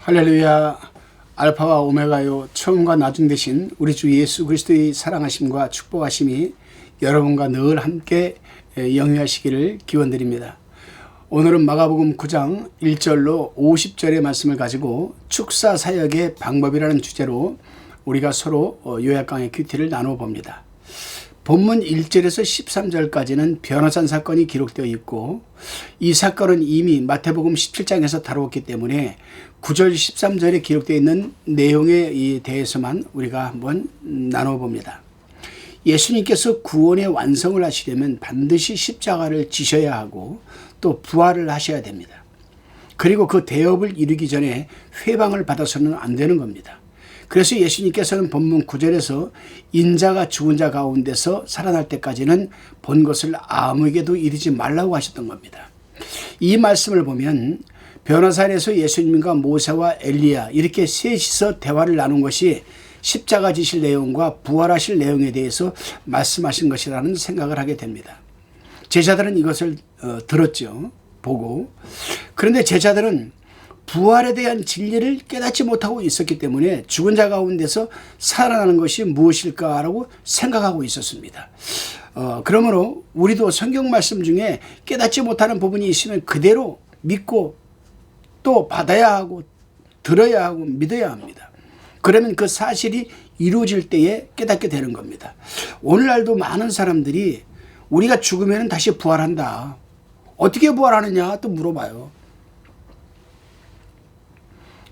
할렐루야. 알파와 오메가요 처음과 나중 되신 우리 주 예수 그리스도의 사랑하심과 축복하심이 여러분과 늘 함께 영위하시기를 기원드립니다. 오늘은 마가복음 9장 1절로 50절의 말씀을 가지고 축사 사역의 방법이라는 주제로 우리가 서로 요약 강의 큐티를 나누어 봅니다. 본문 1절에서 13절까지는 변호산 사건이 기록되어 있고 이 사건은 이미 마태복음 17장에서 다루었기 때문에 9절 13절에 기록되어 있는 내용에 대해서만 우리가 한번 나눠 봅니다. 예수님께서 구원의 완성을 하시려면 반드시 십자가를 지셔야 하고 또 부활을 하셔야 됩니다. 그리고 그 대업을 이루기 전에 회방을 받아서는 안 되는 겁니다. 그래서 예수님께서는 본문 9절에서 인자가 죽은 자 가운데서 살아날 때까지는 본 것을 아무에게도 이르지 말라고 하셨던 겁니다. 이 말씀을 보면 변호사에서 예수님과 모세와 엘리야 이렇게 셋이서 대화를 나눈 것이 십자가 지실 내용과 부활하실 내용에 대해서 말씀하신 것이라는 생각을 하게 됩니다. 제자들은 이것을 들었죠. 보고. 그런데 제자들은 부활에 대한 진리를 깨닫지 못하고 있었기 때문에 죽은 자 가운데서 살아나는 것이 무엇일까라고 생각하고 있었습니다. 그러므로 우리도 성경 말씀 중에 깨닫지 못하는 부분이 있으면 그대로 믿고 또 받아야 하고 들어야 하고 믿어야 합니다. 그러면 그 사실이 이루어질 때에 깨닫게 되는 겁니다. 오늘날도 많은 사람들이 우리가 죽으면 다시 부활한다. 어떻게 부활하느냐 또 물어봐요.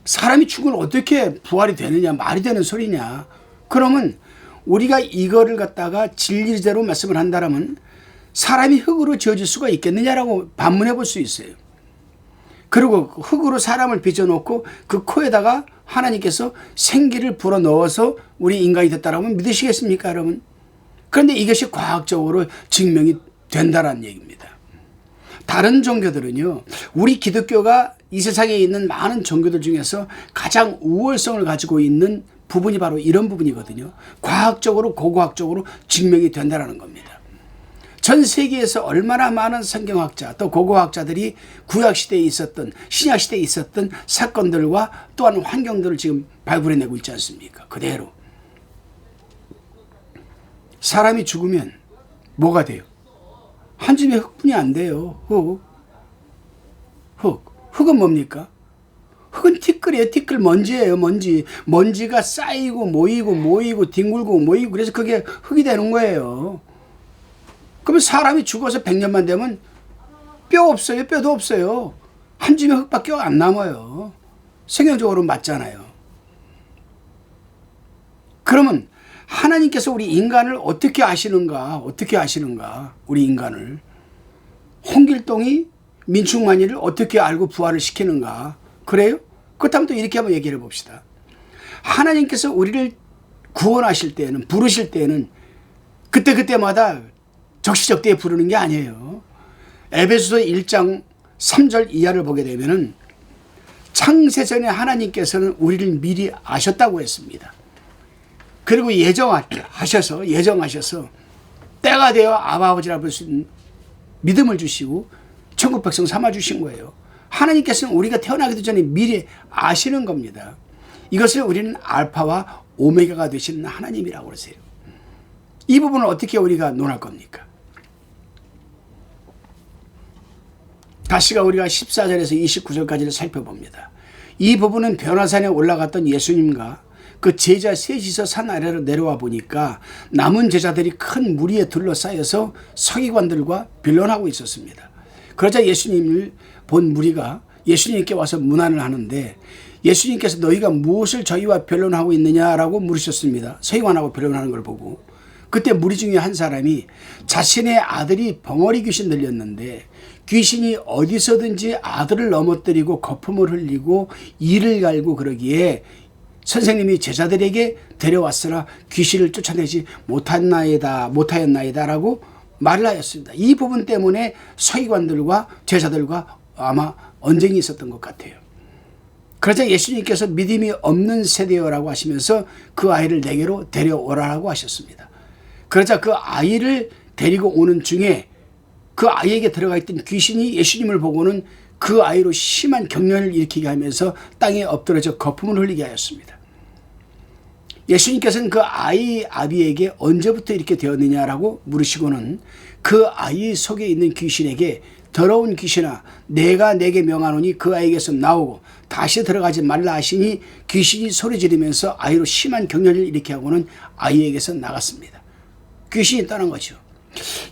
사람이 죽으면 어떻게 부활이 되느냐, 말이 되는 소리냐. 그러면 우리가 이거를 갖다가 진리대로 말씀을 한다면 사람이 흙으로 지어질 수가 있겠느냐라고 반문해 볼 수 있어요. 그리고 흙으로 사람을 빚어놓고 그 코에다가 하나님께서 생기를 불어넣어서 우리 인간이 됐다라면 믿으시겠습니까, 여러분? 그런데 이것이 과학적으로 증명이 된다는 얘기입니다. 다른 종교들은요, 우리 기독교가 이 세상에 있는 많은 종교들 중에서 가장 우월성을 가지고 있는 부분이 바로 이런 부분이거든요. 과학적으로 고고학적으로 증명이 된다는 겁니다. 전 세계에서 얼마나 많은 성경학자 또 고고학자들이 구약시대에 있었던 신약시대에 있었던 사건들과 또한 환경들을 지금 발굴해내고 있지 않습니까? 그대로. 사람이 죽으면 뭐가 돼요? 한 줌의 흙뿐이 안 돼요. 흙은 뭡니까? 흙은 티끌이에요. 티끌 먼지예요. 먼지가 쌓이고 모이고 뒹굴고 모이고 그래서 그게 흙이 되는 거예요. 그러면 사람이 죽어서 100년만 되면 뼈 없어요. 뼈도 없어요. 한 줌의 흙밖에 안 남아요. 성경적으로 맞잖아요. 그러면 하나님께서 우리 인간을 어떻게 아시는가? 우리 인간을. 홍길동이 민충만이를 어떻게 알고 부활을 시키는가? 그래요? 그렇다면 또 이렇게 한번 얘기를 해봅시다. 하나님께서 우리를 구원하실 때는, 부르실 때는 그때마다 적시적대에 부르는 게 아니에요. 에베소서 1장 3절 이하를 보게 되면은 창세전에 하나님께서는 우리를 미리 아셨다고 했습니다. 그리고 예정하셔서 때가 되어 아버지라 부를 수 있는 믿음을 주시고 천국 백성 삼아 주신 거예요. 하나님께서는 우리가 태어나기도 전에 미리 아시는 겁니다. 이것을 우리는 알파와 오메가가 되시는 하나님이라고 그러세요. 이 부분을 어떻게 우리가 논할 겁니까? 다시가 우리가 14절에서 29절까지를 살펴봅니다. 이 부분은 변화산에 올라갔던 예수님과 그 제자 셋이서 산 아래로 내려와 보니까 남은 제자들이 큰 무리에 둘러싸여서 서기관들과 변론하고 있었습니다. 그러자 예수님을 본 무리가 예수님께 와서 문안을 하는데 예수님께서 너희가 무엇을 저희와 변론하고 있느냐라고 물으셨습니다. 서기관하고 변론하는 걸 보고. 그때 무리 중에 한 사람이 자신의 아들이 벙어리 귀신 들렸는데 귀신이 어디서든지 아들을 넘어뜨리고 거품을 흘리고 이를 갈고 그러기에 선생님이 제자들에게 데려왔으나 귀신을 쫓아내지 못하였나이다라고 말을 하였습니다. 이 부분 때문에 서기관들과 제자들과 아마 언쟁이 있었던 것 같아요. 그러자 예수님께서 믿음이 없는 세대여라고 하시면서 그 아이를 내게로 데려오라고 하셨습니다. 그러자 그 아이를 데리고 오는 중에 그 아이에게 들어가 있던 귀신이 예수님을 보고는 그 아이로 심한 경련을 일으키게 하면서 땅에 엎드러져 거품을 흘리게 하였습니다. 예수님께서는 그 아이 아비에게 언제부터 이렇게 되었느냐라고 물으시고는 그 아이 속에 있는 귀신에게 더러운 귀신아 내가 내게 명하노니 그 아이에게서 나오고 다시 들어가지 말라 하시니 귀신이 소리 지르면서 아이로 심한 경련을 일으키게 하고는 아이에게서 나갔습니다. 귀신이 떠난 거죠.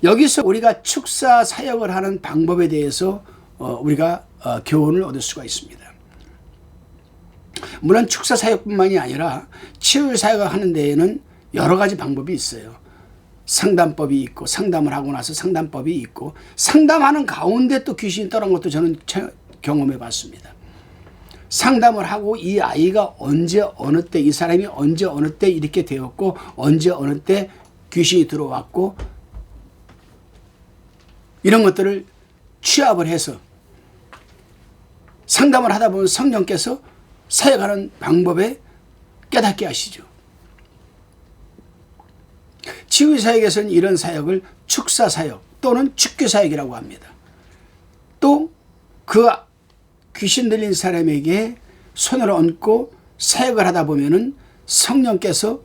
여기서 우리가 축사 사역을 하는 방법에 대해서 우리가 교훈을 얻을 수가 있습니다. 물론 축사 사역뿐만이 아니라 치유 사역을 하는 데에는 여러 가지 방법이 있어요. 상담법이 있고 상담을 하고 나서 상담법이 있고 상담하는 가운데 또 귀신이 떠난 것도 저는 경험해 봤습니다. 상담을 하고 이 아이가 언제 어느 때 이 사람이 언제 어느 때 이렇게 되었고 언제 어느 때 귀신이 들어왔고 이런 것들을 취합을 해서 상담을 하다 보면 성령께서 사역하는 방법에 깨닫게 하시죠. 치유사역에서는 이런 사역을 축사사역 또는 축교사역이라고 합니다. 또 그 귀신 들린 사람에게 손을 얹고 사역을 하다 보면은 성령께서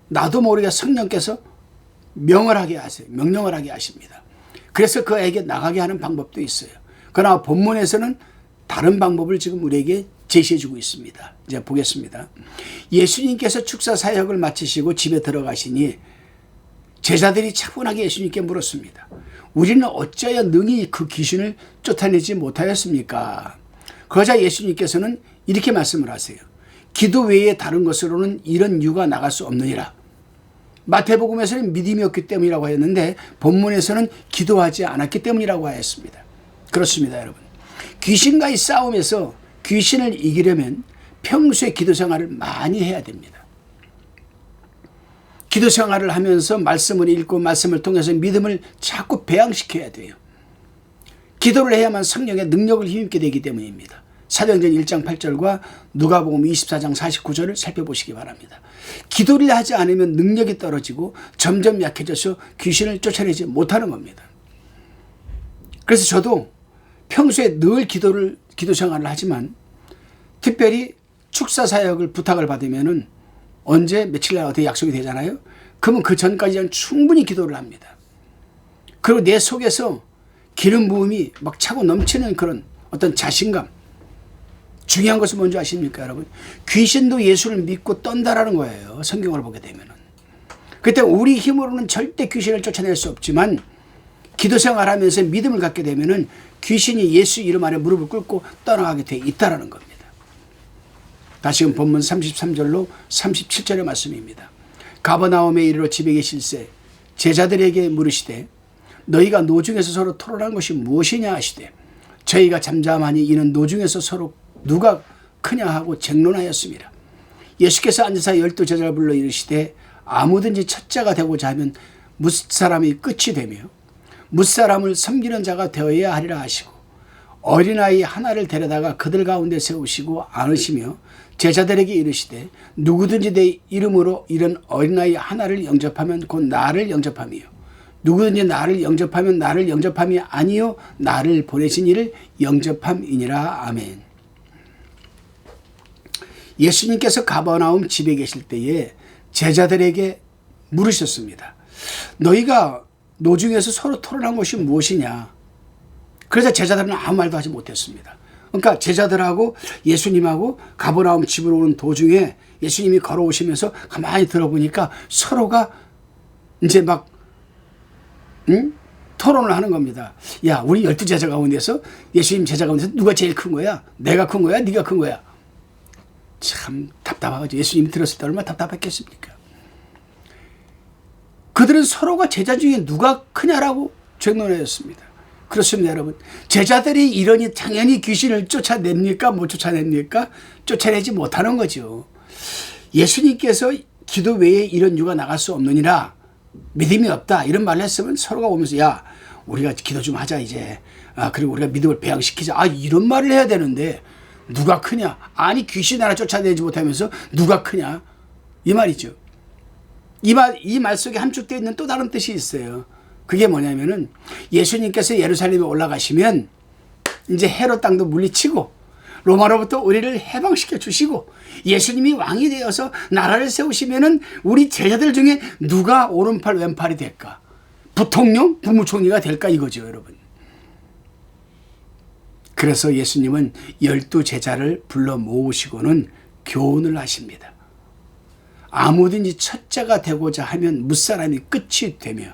나도 모르게 성령께서 명령을 하게 하십니다. 그래서 그 아이에게 나가게 하는 방법도 있어요. 그러나 본문에서는 다른 방법을 지금 우리에게 제시해 주고 있습니다. 이제 보겠습니다. 예수님께서 축사 사역을 마치시고 집에 들어가시니 제자들이 차분하게 예수님께 물었습니다. 우리는 어찌하여 능히 그 귀신을 쫓아내지 못하였습니까? 그러자 예수님께서는 이렇게 말씀을 하세요. 기도 외에 다른 것으로는 이런 유가 나갈 수 없느니라. 마태복음에서는 믿음이 없기 때문이라고 하였는데 본문에서는 기도하지 않았기 때문이라고 하였습니다. 그렇습니다, 여러분. 귀신과의 싸움에서 귀신을 이기려면 평소에 기도 생활을 많이 해야 됩니다. 기도 생활을 하면서 말씀을 읽고 말씀을 통해서 믿음을 자꾸 배양시켜야 돼요. 기도를 해야만 성령의 능력을 힘입게 되기 때문입니다. 사도행전 1장 8절과 누가복음 24장 49절을 살펴보시기 바랍니다. 기도를 하지 않으면 능력이 떨어지고 점점 약해져서 귀신을 쫓아내지 못하는 겁니다. 그래서 저도 평소에 늘 기도 생활을 하지만 특별히 축사 사역을 부탁을 받으면은 언제 며칠날 어떻게 약속이 되잖아요. 그러면 그 전까지는 충분히 기도를 합니다. 그리고 내 속에서 기름 부음이 막 차고 넘치는 그런 어떤 자신감. 중요한 것은 뭔지 아십니까, 여러분? 귀신도 예수를 믿고 떤다라는 거예요. 성경을 보게 되면은. 그때 우리 힘으로는 절대 귀신을 쫓아낼 수 없지만 기도 생활하면서 믿음을 갖게 되면은 귀신이 예수 이름 아래 무릎을 꿇고 떠나가게 돼 있다라는 겁니다. 다시금 본문 33절로 37절의 말씀입니다. 가버나움에 이르러 집에 계실새 제자들에게 물으시되 너희가 노중에서 서로 토론한 것이 무엇이냐 하시되 저희가 잠잠하니 이는 노중에서 서로 누가 크냐 하고 쟁론하였습니다. 예수께서 앉으사 12 제자를 불러 이르시되 아무든지 첫자가 되고자 하면 뭇사람이 끝이 되며 뭇사람을 섬기는 자가 되어야 하리라 하시고 어린아이 하나를 데려다가 그들 가운데 세우시고 안으시며 제자들에게 이르시되 누구든지 내 이름으로 이런 어린아이 하나를 영접하면 곧 나를 영접하며 누구든지 나를 영접하면 나를 영접함이 아니요 나를 보내신 이를 영접함이니라. 아멘. 예수님께서 가버나움 집에 계실 때에 제자들에게 물으셨습니다. 너희가 노중에서 서로 토론한 것이 무엇이냐? 그래서 제자들은 아무 말도 하지 못했습니다. 그러니까 제자들하고 예수님하고 가버나움 집으로 오는 도중에 예수님이 걸어오시면서 가만히 들어보니까 서로가 이제 막 토론을 하는 겁니다. 야, 우리 12제자 가운데서 예수님 제자 가운데서 누가 제일 큰 거야? 내가 큰 거야? 네가 큰 거야? 참 답답하죠. 예수님이 들었을 때 얼마나 답답했겠습니까? 그들은 서로가 제자 중에 누가 크냐라고 쟁론하였습니다. 그렇습니다, 여러분. 제자들이 이러니 당연히 귀신을 쫓아냅니까? 못 쫓아냅니까? 쫓아내지 못하는 거죠. 예수님께서 기도 외에 이런 유가 나갈 수 없느니라 믿음이 없다 이런 말을 했으면 서로가 오면서 야 우리가 기도 좀 하자 이제 그리고 우리가 믿음을 배양시키자 이런 말을 해야 되는데 누가 크냐? 아니 귀신 하나 쫓아내지 못하면서 누가 크냐? 이 말이죠. 이 말 속에 함축되어 있는 또 다른 뜻이 있어요. 그게 뭐냐면은 예수님께서 예루살렘에 올라가시면 이제 헤롯 땅도 물리치고 로마로부터 우리를 해방시켜 주시고 예수님이 왕이 되어서 나라를 세우시면은 우리 제자들 중에 누가 오른팔 왼팔이 될까? 부통령, 국무총리가 될까 이거죠, 여러분. 그래서 예수님은 12제자를 불러 모으시고는 교훈을 하십니다. 아무든지 첫자가 되고자 하면 무사람이 끝이 되며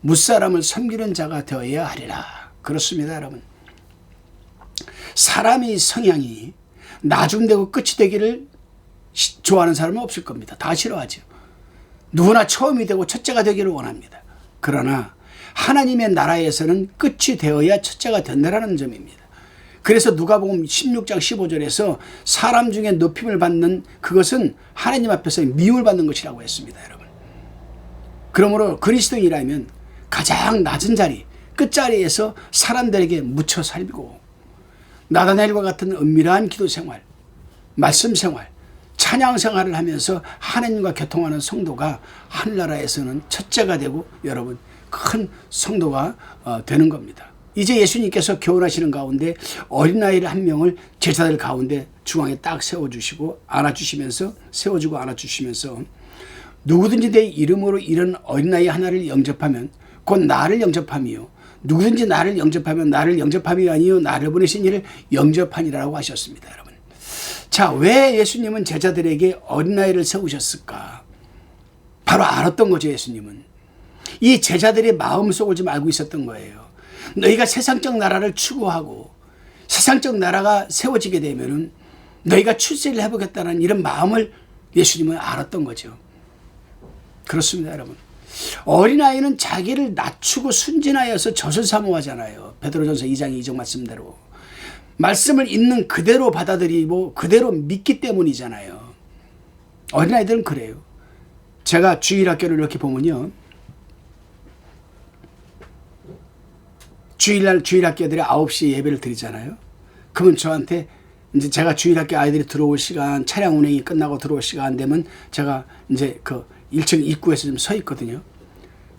무사람을 섬기는 자가 되어야 하리라. 그렇습니다, 여러분. 사람의 성향이 나중되고 끝이 되기를 좋아하는 사람은 없을 겁니다. 다 싫어하죠. 누구나 처음이 되고 첫째가 되기를 원합니다. 그러나 하나님의 나라에서는 끝이 되어야 첫째가 된다는 점입니다. 그래서 누가복음 16장 15절에서 사람 중에 높임을 받는 그것은 하나님 앞에서 미움을 받는 것이라고 했습니다, 여러분. 그러므로 그리스도인이라면 가장 낮은 자리, 끝자리에서 사람들에게 묻혀 살고 나다나엘과 같은 은밀한 기도 생활, 말씀 생활, 찬양 생활을 하면서 하나님과 교통하는 성도가 하늘나라에서는 첫째가 되고 여러분 큰 성도가 되는 겁니다. 이제 예수님께서 교훈하시는 가운데 어린아이를 한 명을 제자들 가운데 중앙에 딱 세워주시고 안아주시면서 세워주고 안아주시면서 누구든지 내 이름으로 이런 어린아이 하나를 영접하면 곧 나를 영접함이요 누구든지 나를 영접하면 나를 영접함이 아니요 나를 보내신 이를 영접하니라고 하셨습니다, 여러분. 자, 왜 예수님은 제자들에게 어린아이를 세우셨을까? 바로 알았던 거죠, 예수님은. 이 제자들의 마음속을 좀 알고 있었던 거예요. 너희가 세상적 나라를 추구하고 세상적 나라가 세워지게 되면은 너희가 출세를 해보겠다는 이런 마음을 예수님은 알았던 거죠. 그렇습니다, 여러분. 어린아이는 자기를 낮추고 순진하여서 젖을 사모하잖아요. 베드로전서 2장 2절 말씀대로. 말씀을 있는 그대로 받아들이고 그대로 믿기 때문이잖아요. 어린아이들은 그래요. 제가 주일학교를 이렇게 보면요. 주일날 주일학교들이 9시에 예배를 드리잖아요. 그러면 저한테 이제 제가 주일학교 아이들이 들어올 시간, 차량 운행이 끝나고 들어올 시간 되면 제가 이제 그 1층 입구에서 좀 서 있거든요.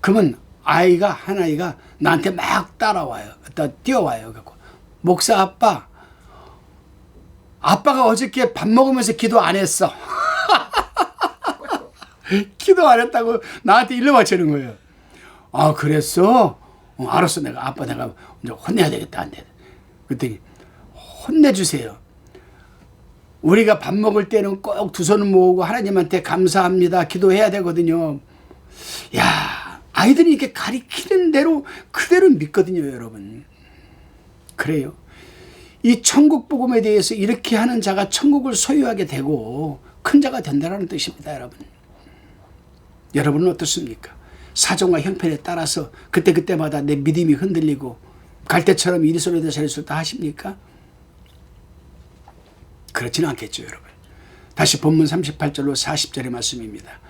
그러면 한 아이가 나한테 막 따라와요. 뛰어와요. 그래서 목사 아빠가 어저께 밥 먹으면서 기도 안 했어. 기도 안 했다고 나한테 일러 바치는 거예요. 아, 그랬어? 알았어. 내가 이제 혼내야 되겠다. 안 돼. 그랬더니 혼내주세요. 우리가 밥 먹을 때는 꼭 두 손을 모으고 하나님한테 감사합니다. 기도해야 되거든요. 야, 아이들이 이렇게 가리키는 대로 그대로 믿거든요, 여러분. 그래요. 이 천국 복음에 대해서 이렇게 하는 자가 천국을 소유하게 되고 큰 자가 된다는 뜻입니다, 여러분. 여러분은 어떻습니까? 사정과 형편에 따라서 그때그때마다 내 믿음이 흔들리고 갈대처럼 이리소리도 저리소리도 하십니까? 그렇지는 않겠죠, 여러분. 다시 본문 38절로 40절의 말씀입니다.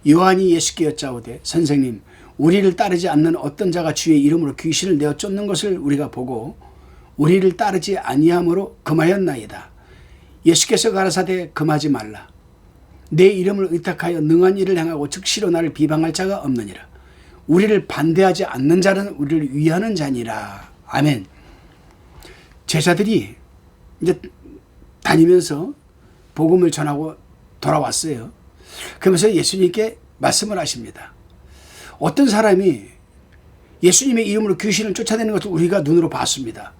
요한이 예수께 여짜오되 선생님 우리를 따르지 않는 어떤 자가 주의 이름으로 귀신을 내어 쫓는 것을 우리가 보고 우리를 따르지 아니함으로 금하였나이다. 예수께서 가라사대 금하지 말라. 내 이름을 의탁하여 능한 일을 행하고 즉시로 나를 비방할 자가 없느니라. 우리를 반대하지 않는 자는 우리를 위하는 자니라. 아멘. 제자들이 이제 다니면서 복음을 전하고 돌아왔어요. 그러면서 예수님께 말씀을 하십니다. 어떤 사람이 예수님의 이름으로 귀신을 쫓아내는 것을 우리가 눈으로 봤습니다.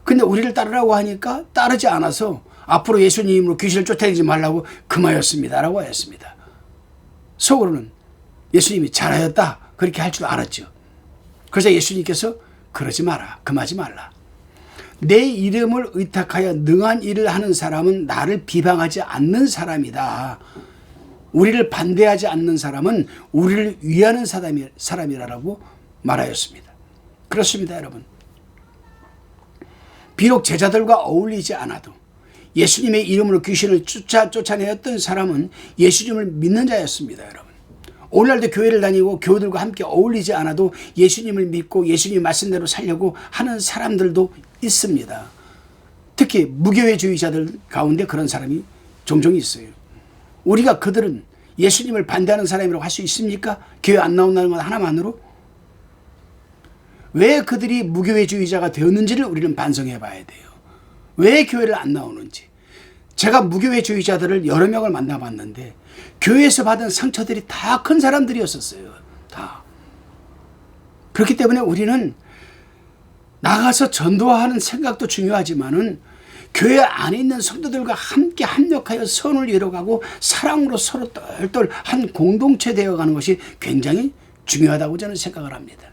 근데 우리를 따르라고 하니까 따르지 않아서 앞으로 예수님 이름으로 귀신을 쫓아내지 말라고 금하였습니다 라고 하였습니다. 속으로는 예수님이 잘하였다 그렇게 할 줄 알았죠. 그래서 예수님께서 그러지 마라, 금하지 말라. 내 이름을 의탁하여 능한 일을 하는 사람은 나를 비방하지 않는 사람이다. 우리를 반대하지 않는 사람은 우리를 위하는 사람이라고 말하였습니다. 그렇습니다, 여러분. 비록 제자들과 어울리지 않아도 예수님의 이름으로 귀신을 쫓아내었던 사람은 예수님을 믿는 자였습니다, 여러분. 오늘날도 교회를 다니고 교우들과 함께 어울리지 않아도 예수님을 믿고 예수님 말씀대로 살려고 하는 사람들도 있습니다. 특히 무교회주의자들 가운데 그런 사람이 종종 있어요. 우리가 그들은 예수님을 반대하는 사람이라고 할 수 있습니까? 교회 안 나온다는 것 하나만으로? 왜 그들이 무교회주의자가 되었는지를 우리는 반성해 봐야 돼요. 왜 교회를 안 나오는지. 제가 무교회주의자들을 여러 명을 만나봤는데 교회에서 받은 상처들이 다 큰 사람들이었었어요. 다. 그렇기 때문에 우리는 나가서 전도하는 생각도 중요하지만은 교회 안에 있는 성도들과 함께 합력하여 선을 이뤄가고 사랑으로 서로 똘똘 한 공동체 되어가는 것이 굉장히 중요하다고 저는 생각을 합니다.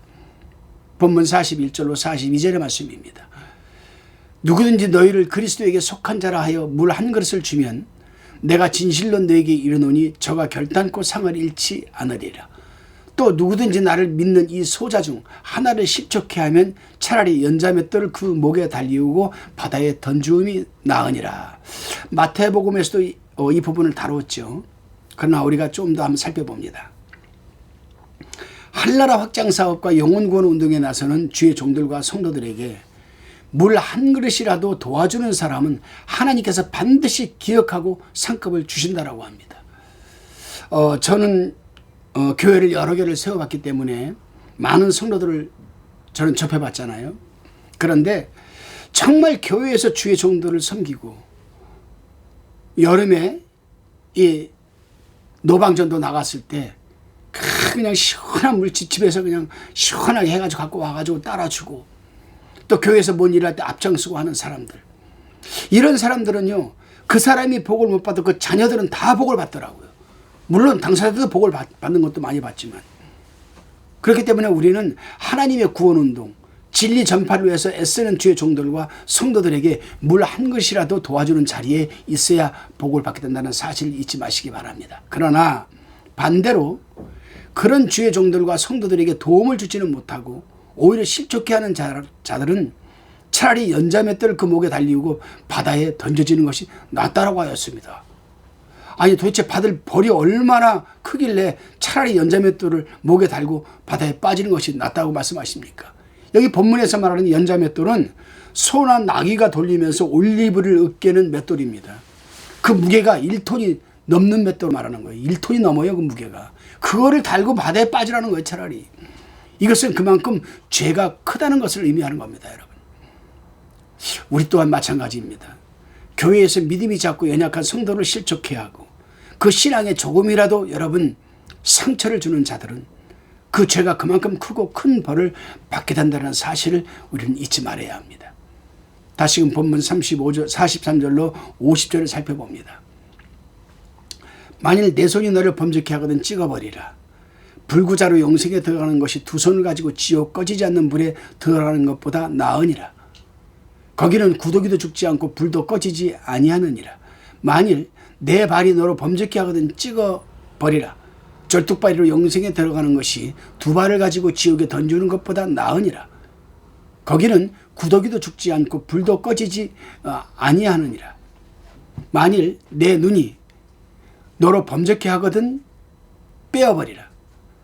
본문 41절로 42절의 말씀입니다. 누구든지 너희를 그리스도에게 속한 자라 하여 물 한 그릇을 주면 내가 진실로 너에게 이르노니 저가 결단코 상을 잃지 않으리라. 또 누구든지 나를 믿는 이 소자 중 하나를 실족해 하면 차라리 연자맷돌을 그 목에 달리우고 바다에 던지움이 나으니라. 마태복음에서도 이 부분을 다뤘죠. 그러나 우리가 좀 더 한번 살펴봅니다. 한나라 확장 사업과 영혼 구원 운동에 나서는 주의 종들과 성도들에게 물 한 그릇이라도 도와주는 사람은 하나님께서 반드시 기억하고 상급을 주신다라고 합니다. 저는 교회를 여러 개를 세워봤기 때문에 많은 성도들을 저는 접해봤잖아요. 그런데 정말 교회에서 주의 종들을 섬기고 여름에 이 노방전도 나갔을 때 그냥 시원한 물집 집에서 그냥 시원하게 해가지고 갖고 와가지고 따라주고 또 교회에서 뭔 일할 때 앞장서고 하는 사람들, 이런 사람들은요 그 사람이 복을 못 받고 그 자녀들은 다 복을 받더라고요. 물론 당사자들도 복을 받는 것도 많이 받지만, 그렇기 때문에 우리는 하나님의 구원운동, 진리 전파를 위해서 애쓰는 주의 종들과 성도들에게 물 한 것이라도 도와주는 자리에 있어야 복을 받게 된다는 사실을 잊지 마시기 바랍니다. 그러나 반대로 그런 주의 종들과 성도들에게 도움을 주지는 못하고 오히려 실족해하는 자들은 차라리 연자맷돌을 그 목에 달리우고 바다에 던져지는 것이 낫다라고 하였습니다. 아니 도대체 받을 벌이 얼마나 크길래 차라리 연자맷돌을 목에 달고 바다에 빠지는 것이 낫다고 말씀하십니까? 여기 본문에서 말하는 연자맷돌은 소나 나귀가 돌리면서 올리브를 으깨는 맷돌입니다. 그 무게가 1톤이 넘는 맷돌 말하는 거예요. 1톤이 넘어요 그 무게가. 그거를 달고 바다에 빠지라는 거예요 차라리. 이것은 그만큼 죄가 크다는 것을 의미하는 겁니다 여러분. 우리 또한 마찬가지입니다. 교회에서 믿음이 작고 연약한 성도를 실족해 하고 그 신앙에 조금이라도 여러분 상처를 주는 자들은 그 죄가 그만큼 크고 큰 벌을 받게 된다는 사실을 우리는 잊지 말아야 합니다. 다시금 본문 43절로 50절을 살펴봅니다. 만일 내 손이 너를 범죄케 하거든 찍어버리라. 불구자로 영생에 들어가는 것이 두 손을 가지고 지옥 꺼지지 않는 불에 들어가는 것보다 나으니라. 거기는 구더기도 죽지 않고 불도 꺼지지 아니하느니라. 만일 내 발이 너로 범죄케 하거든 찍어버리라. 절뚝발이로 영생에 들어가는 것이 두 발을 가지고 지옥에 던지는 것보다 나으니라. 거기는 구더기도 죽지 않고 불도 꺼지지 아니하느니라. 만일 내 눈이 너로 범죄케 하거든 빼어버리라.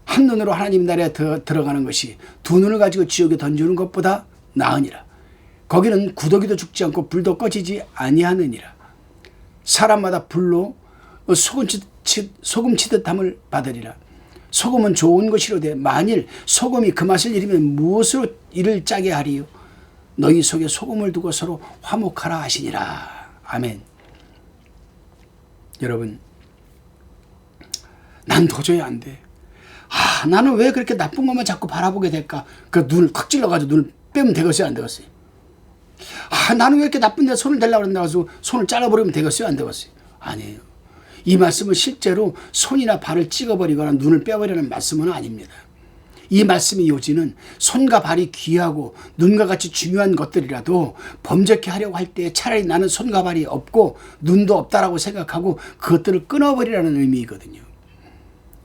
한 눈으로 하나님 나라에 들어가는 것이 두 눈을 가지고 지옥에 던지는 것보다 나으니라. 거기는 구더기도 죽지 않고 불도 꺼지지 아니하느니라. 사람마다 불로 소금 치듯함을 받으리라. 소금은 좋은 것이로되 만일 소금이 그 맛을 잃으면 무엇으로 이를 짜게 하리요? 너희 속에 소금을 두고 서로 화목하라 하시니라. 아멘. 여러분, 난 도저히 안 돼. 나는 왜 그렇게 나쁜 것만 자꾸 바라보게 될까? 그 눈을 콱 찔러가지고 눈을 빼면 되겠어요? 안 되겠어요? 나는 왜 이렇게 나쁜 데 손을 대려고 그런다 가지고 손을 잘라버리면 되겠어요? 안 되겠어요? 아니에요. 이 말씀은 실제로 손이나 발을 찍어버리거나 눈을 빼버리는 말씀은 아닙니다. 이 말씀의 요지는 손과 발이 귀하고 눈과 같이 중요한 것들이라도 범죄케 하려고 할 때 차라리 나는 손과 발이 없고 눈도 없다라고 생각하고 그것들을 끊어버리라는 의미이거든요.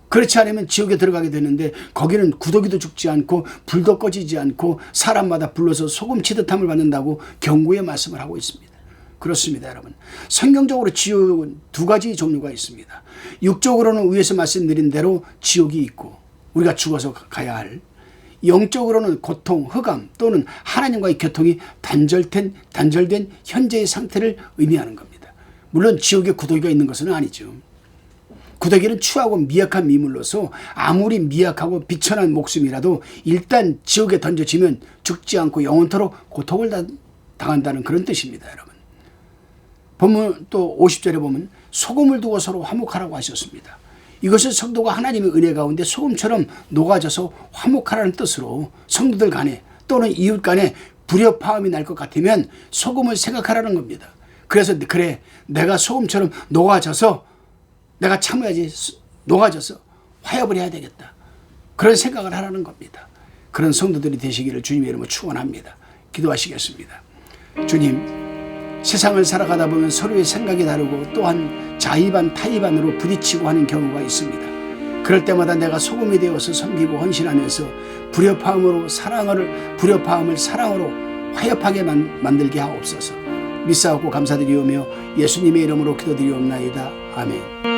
그렇지 않으면 지옥에 들어가게 되는데 거기는 구더기도 죽지 않고 불도 꺼지지 않고 사람마다 불러서 소금 치듯함을 받는다고 경고의 말씀을 하고 있습니다. 그렇습니다 여러분. 성경적으로 지옥은 두 가지 종류가 있습니다. 육적으로는 위에서 말씀드린 대로 지옥이 있고 우리가 죽어서 가야 할, 영적으로는 고통, 흑암 또는 하나님과의 교통이 단절된 현재의 상태를 의미하는 겁니다. 물론 지옥에 구더기가 있는 것은 아니죠. 구더기는 추하고 미약한 미물로서 아무리 미약하고 비천한 목숨이라도 일단 지옥에 던져지면 죽지 않고 영원토록 고통을 당한다는 그런 뜻입니다 여러분. 보면 또 50절에 보면 소금을 두고 서로 화목하라고 하셨습니다. 이것은 성도가 하나님의 은혜 가운데 소금처럼 녹아져서 화목하라는 뜻으로 성도들 간에 또는 이웃 간에 불협화음이 날 것 같으면 소금을 생각하라는 겁니다. 그래서 그래 내가 소금처럼 녹아져서 내가 참아야지 녹아져서 화협을 해야 되겠다. 그런 생각을 하라는 겁니다. 그런 성도들이 되시기를 주님의 이름으로 축원합니다. 기도하시겠습니다. 주님, 세상을 살아가다 보면 서로의 생각이 다르고 또한 자의반 타의반으로 부딪히고 하는 경우가 있습니다. 그럴 때마다 내가 소금이 되어서 섬기고 헌신하면서 불협화음을 사랑으로 화협하게 만들게 하옵소서. 믿사옵고 감사드리오며 예수님의 이름으로 기도드리옵나이다. 아멘.